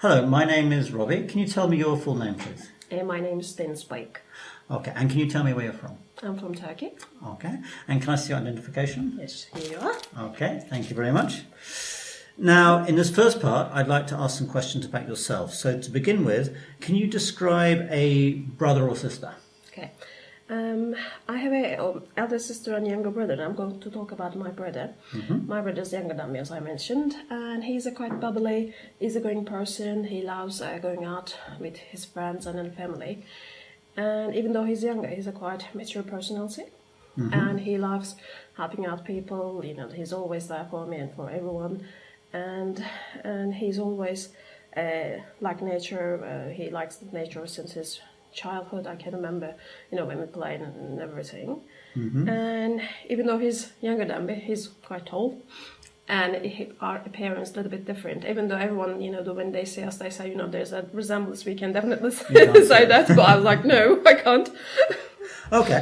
Hello, my name is Robbie. Can you tell me your full name, please? My name is Sten Spike. Okay, and can you tell me where you're from? I'm from Turkey. Okay, and can I see your identification? Yes, here you are. Okay, thank you very much. Now, in this first part, I'd like to ask some questions about yourself. So to begin with, can you describe a brother or sister? Okay. I have an elder sister and younger brother, and I'm going to talk about my brother. My brother is younger than me, as I mentioned, and he's a quite bubbly, easygoing person. He loves going out with his friends and then family. And even though he's younger, he's a quite mature personality. And he loves helping out people. You know, he's always there for me and for everyone. And he's always like nature. He likes nature since his childhood. I can remember, you know, when we played and everything. And even though he's younger than me, he's quite tall. And our appearance is a little bit different. Even though everyone, you know, when they see us, they say, you know, there's a resemblance. We can definitely say that. But I was like, no, I can't. Okay.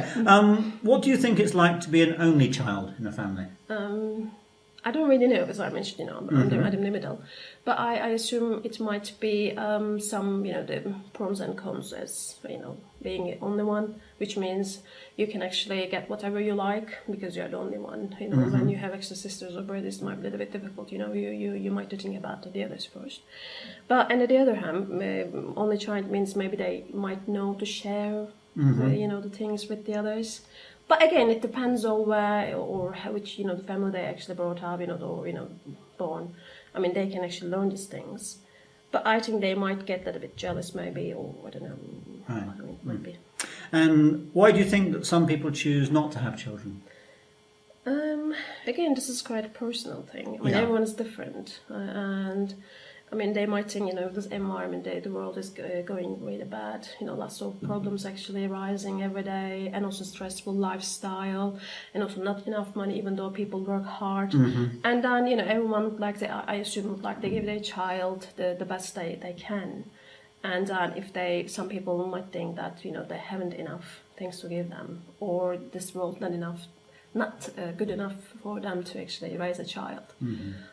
What do you think it's like to be an only child in a family? I don't really know, as I mentioned, you know, I'm in the middle. But I assume it might be some, you know, the pros and cons as, you know, being the only one, which means you can actually get whatever you like because you're the only one. You know, when you have extra sisters or brothers, it might be a little bit difficult. You know, you might think about the others first. But on the other hand, only child means maybe they might know to share, you know, the things with the others. But again, it depends on where or how, which, you know, the family they actually brought up, you know, or, you know, born. I mean, they can actually learn these things. But I think they might get a little bit jealous maybe, or I don't know. Right. I mean, might be. And why do you think that some people choose not to have children? Again, this is quite a personal thing. I mean, everyone is different. And I mean, they might think, you know, this environment, the world is going really bad. You know, lots of problems actually arising every day, and also stressful lifestyle, and also not enough money, even though people work hard. And then, you know, everyone, like, I assume, like, they give their child the best they can. And if some people might think that, you know, they haven't enough things to give them, or this world not good enough for them to actually raise a child.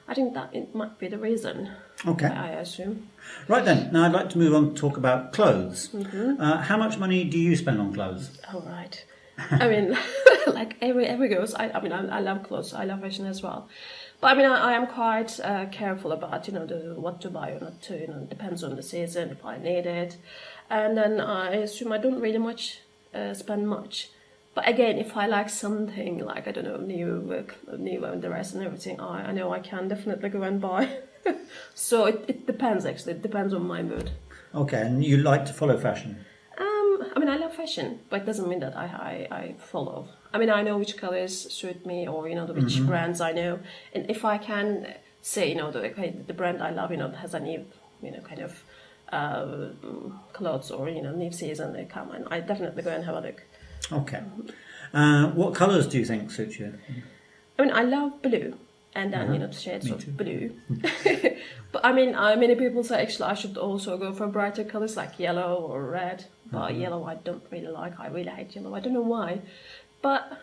I think that it might be the reason. Okay. I assume. Right then, now I'd like to move on to talk about clothes. How much money do you spend on clothes? All right. I mean, like every girl, I love clothes. I love fashion as well. But I mean, I am quite careful about, you know, what to buy or not to. You know, it depends on the season, if I need it. And then I assume I don't really spend much. But again, if I like something, like, I don't know, new dress and everything, I know I can definitely go and buy. So it depends, actually. It depends on my mood. Okay, and you like to follow fashion? I mean, I love fashion, but it doesn't mean that I follow. I mean, I know which colors suit me, or, you know, which brands I know. And if I can say, you know, the brand I love, you know, has a new, you know, kind of clothes, or, you know, new season they come, and I definitely go and have a look. Okay. What colours do you think suit you? I mean, I love blue, and then, you know, the shades of blue. But I mean, many people say actually I should also go for brighter colors like yellow or red. But yellow I don't really like. I really hate yellow. I don't know why. But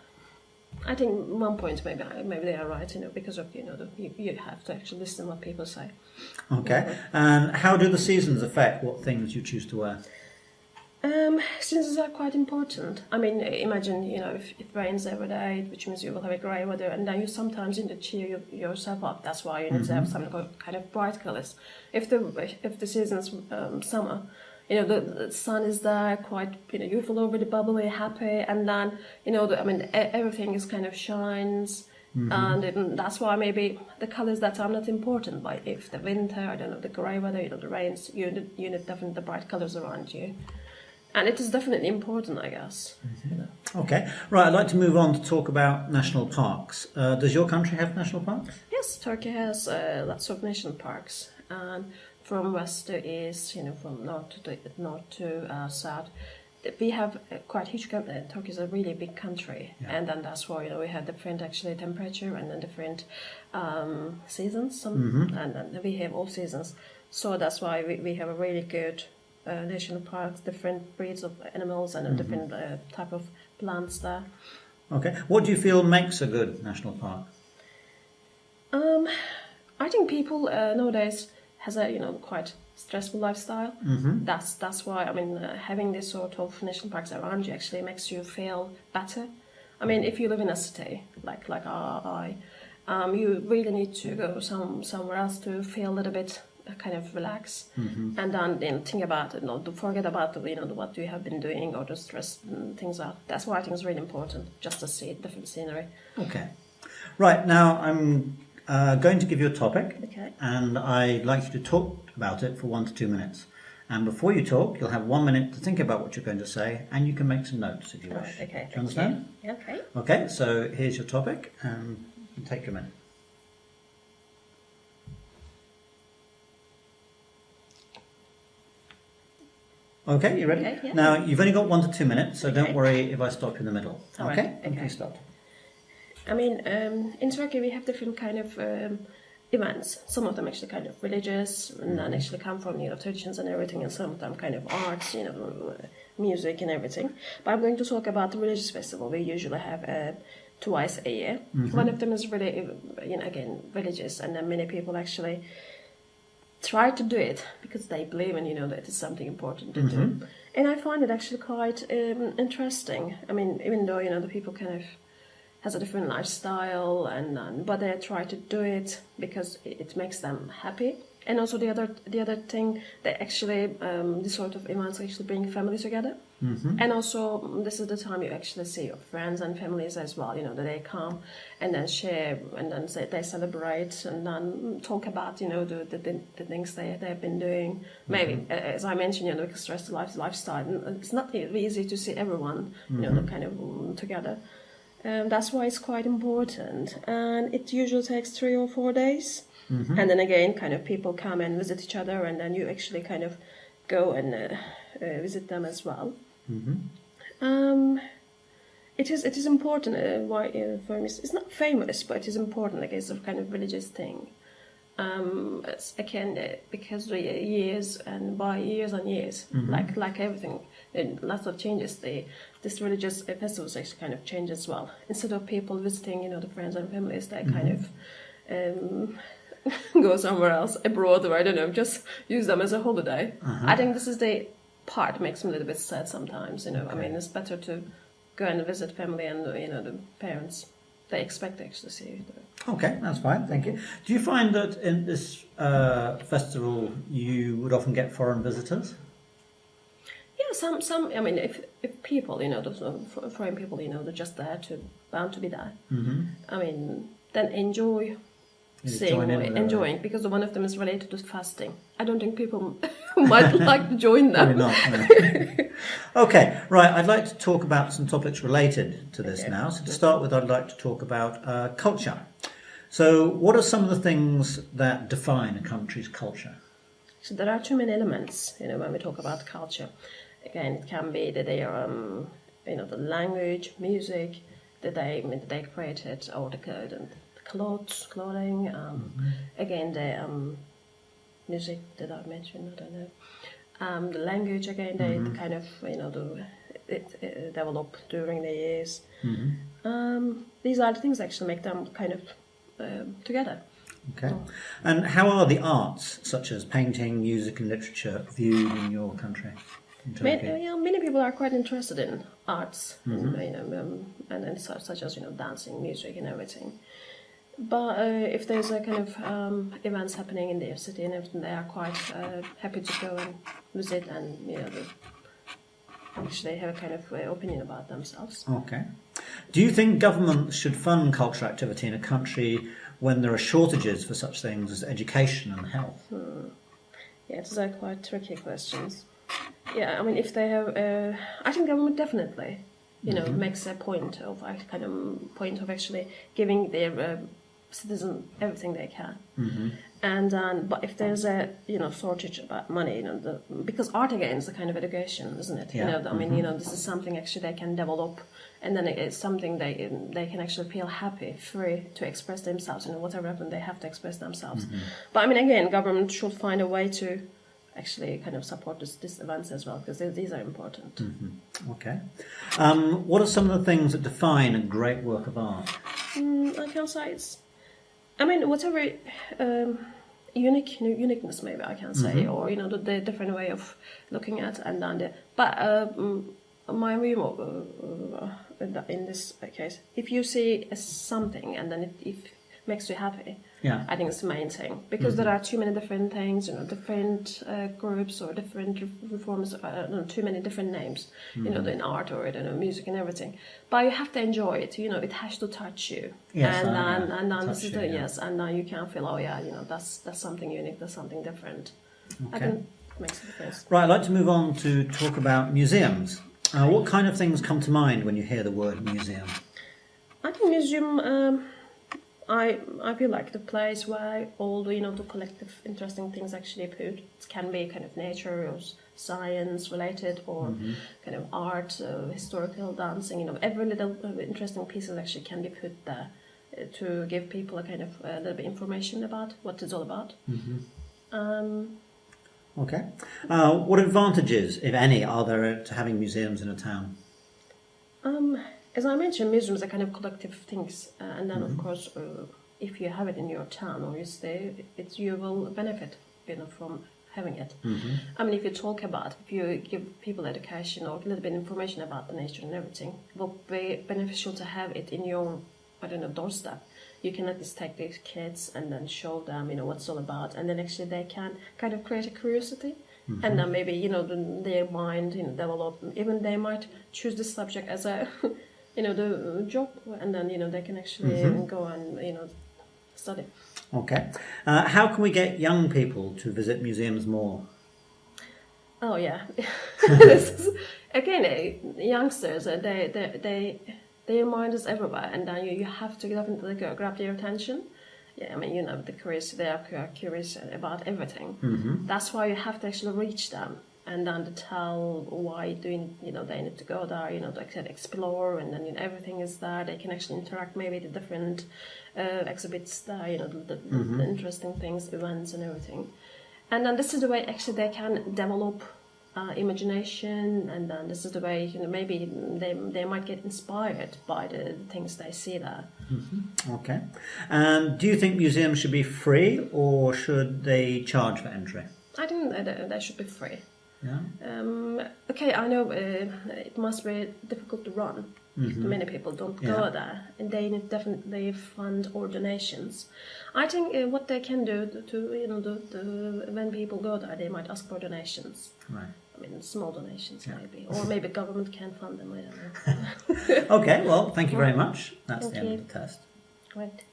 I think one point maybe they are right, you know, because of, you know, you have to actually listen to what people say. Okay. And how do the seasons affect what things you choose to wear? Seasons are quite important. I mean, imagine, you know, if it rains every day, which means you will have a grey weather, and then you sometimes need to cheer yourself up. That's why you need to have some kind of bright colours. If the season's summer, you know, the sun is there, quite, you know, you're all over the bubbly, happy, and then, you know, everything is kind of shines. And that's why maybe the colours that are not important. But if the winter, I don't know, the grey weather, you know, the rains, you need definitely the bright colours around you. And it is definitely important, I guess. You know. Okay. Right, I'd like to move on to talk about national parks. Does your country have national parks? Yes, Turkey has lots of national parks. And from west to east, you know, from north to south, we have quite huge country. Turkey is a really big country. And then that's why, you know, we have different actually temperature and then different seasons. And then we have all seasons. So that's why we have a really good national parks, different breeds of animals and different type of plants there. Okay. What do you feel makes a good national park? I think people nowadays has a, you know, quite stressful lifestyle. That's why, I mean, having this sort of national parks around you actually makes you feel better. I mean, if you live in a city like you really need to go somewhere else to feel a little bit kind of relax, and then think about it, not to forget about what you have been doing or to stress things out. That's why I think it's really important just to see different scenery. Okay, right, now I'm going to give you a topic, Okay. and I'd like you to talk about it for 1 to 2 minutes. And before you talk, you'll have 1 minute to think about what you're going to say, and you can make some notes if you wish. Right, okay. Do you understand? Yeah, okay. Okay, so here's your topic, and take your minute. Okay, you ready? Okay, yeah. Now, you've only got 1 to 2 minutes, so don't Okay. worry if I stop you in the middle. All okay? right, okay. Please start. I mean, in Turkey we have different kind of events. Some of them actually kind of religious, and then actually come from traditions and everything, and some of them kind of arts, music and everything. But I'm going to talk about the religious festival we usually have twice a year. One of them is really, again, religious, and then many people actually try to do it because they believe in, that it's something important to do. And I find it actually quite interesting. I mean, even though, the people kind of has a different lifestyle, but they try to do it because it makes them happy. And also the other thing, they actually this sort of events actually bring families together. And also this is the time you actually see your friends and families as well. That they come and then share and then they celebrate and then talk about the things they have been doing. Maybe as I mentioned, because stress lifestyle, and it's not easy to see everyone kind of together. That's why it's quite important, and it usually takes 3 or 4 days. And then again, kind of people come and visit each other, and then you actually kind of go and visit them as well. It is important. Why for me, it's not famous, but it is important. Like it's a kind of religious thing. It's again because the years and years, like everything, lots of changes. This religious festivals actually kind of change as well. Instead of people visiting, the friends and families, they kind of go somewhere else abroad, or I don't know, just use them as a holiday. I think this is the part that makes me a little bit sad sometimes. Okay. I mean, it's better to go and visit family and the parents. They expect to actually see you. Okay, that's fine, thank you. Do you find that in this festival you would often get foreign visitors? Yeah, some. I mean, if people, those foreign people, they're just there bound to be there. I mean, then enjoying, because one of them is related to fasting. I don't think people might like to join them. Probably not, no. Okay, right, I'd like to talk about some topics related to this now. So to start with, I'd like to talk about culture. So what are some of the things that define a country's culture? So there are too many elements, when we talk about culture. Again, it can be that they are, the language, music that they created, or the clothing. Again, the music that I mentioned. I don't know. The language again, they kind of it developed during the years. These are the things that actually make them kind of together. Okay. And how are the arts, such as painting, music and literature, viewed in your country? Many people are quite interested in arts, and such as dancing, music, and everything. But if there's a kind of events happening in their city and everything, they are quite happy to go and visit and actually have a kind of opinion about themselves. Okay. Do you think governments should fund cultural activity in a country when there are shortages for such things as education and health? Yeah, these are quite tricky questions. Yeah, I mean, if they have, I think government definitely, makes a point of actually giving their citizens everything they can. And but if there's a shortage about money, because art again is a kind of education, isn't it? Yeah. I mean, this is something actually they can develop, and then it's something they can actually feel happy, free to express themselves, whatever happened, they have to express themselves. But I mean, again, government should find a way to actually kind of support these events as well, because these are important. Okay. What are some of the things that define a great work of art? I can say whatever uniqueness, maybe I can say, or the different way of looking at and then my view in this case, if you see something and then it makes you happy, I think it's the main thing, because there are too many different things, different groups or different reforms, too many different names, in art or music and everything. But you have to enjoy it. It has to touch you. Yes, and then touch you, yes, and then you can feel, that's something unique, that's something different. Okay. I think it makes a difference. Right, I'd like to move on to talk about museums. What kind of things come to mind when you hear the word museum? I think museum. I feel like the place where all the collective interesting things actually put. It can be kind of nature or science related, or kind of art, historical dancing. Every little interesting pieces actually can be put there to give people a kind of a little bit information about what it's all about. Okay. What advantages, if any, are there to having museums in a town? As I mentioned, museums are kind of collective things, and then of course, if you have it in your town or you stay, you will benefit, from having it. I mean, if you give people education or a little bit information about the nature and everything, it will be beneficial to have it in your, doorstep. You can at least take these kids and then show them, what it's all about, and then actually they can kind of create a curiosity. And then maybe, their mind, develop. Even they might choose this subject as a, the job, and then, they can actually go and, study. Okay. How can we get young people to visit museums more? Oh, yeah. Again, youngsters, their mind is everywhere, and then you have to definitely grab their attention. Yeah, I mean, the curious, they are curious about everything. That's why you have to actually reach them and then to tell why they need to go there, to explore, and then everything is there. They can actually interact maybe the different exhibits there, the interesting things, events and everything. And then this is the way actually they can develop imagination, and then this is the way maybe they might get inspired by the things they see there. Okay. And do you think museums should be free, or should they charge for entry? I think they should be free. Yeah. Okay, I know it must be difficult to run if many people don't go there, and they need definitely fund or donations. I think what they can do to when people go there, they might ask for donations. Right. I mean, small donations maybe, or maybe government can fund them. I don't know. Okay. Well, thank you very much. That's the end of the test. Right.